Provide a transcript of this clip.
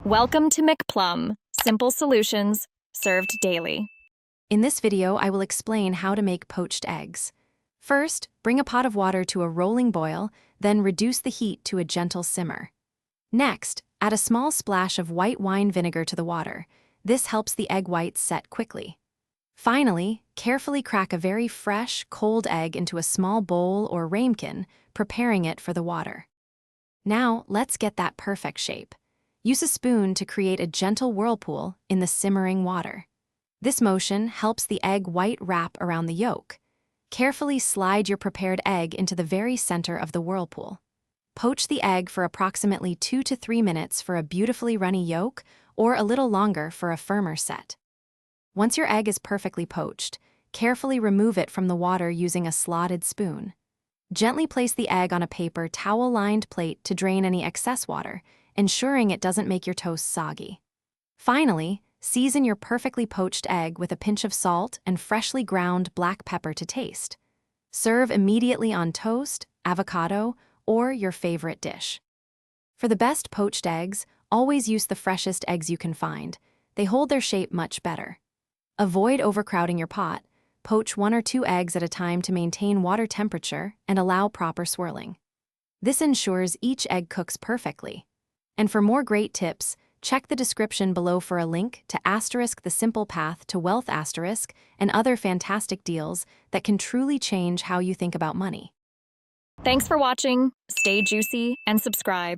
Welcome to McPlum, simple solutions served daily. In this video, I will explain how to make poached eggs. First, bring a pot of water to a rolling boil, then reduce the heat to a gentle simmer. Next, add a small splash of white wine vinegar to the water. This helps the egg whites set quickly. Finally, carefully crack a very fresh, cold egg into a small bowl or ramekin, preparing it for the water. Now, let's get that perfect shape. Use a spoon to create a gentle whirlpool in the simmering water. This motion helps the egg white wrap around the yolk. Carefully slide your prepared egg into the very center of the whirlpool. Poach the egg for approximately 2 to 3 minutes for a beautifully runny yolk, or a little longer for a firmer set. Once your egg is perfectly poached, carefully remove it from the water using a slotted spoon. Gently place the egg on a paper towel-lined plate to drain any excess water, ensuring it doesn't make your toast soggy. Finally, season your perfectly poached egg with a pinch of salt and freshly ground black pepper to taste. Serve immediately on toast, avocado, or your favorite dish. For the best poached eggs, always use the freshest eggs you can find. They hold their shape much better. Avoid overcrowding your pot. Poach 1 or 2 eggs at a time to maintain water temperature and allow proper swirling. This ensures each egg cooks perfectly. And for more great tips, check the description below for a link to *The Simple Path to Wealth* and other fantastic deals that can truly change how you think about money. Thanks for watching. Stay juicy and subscribe.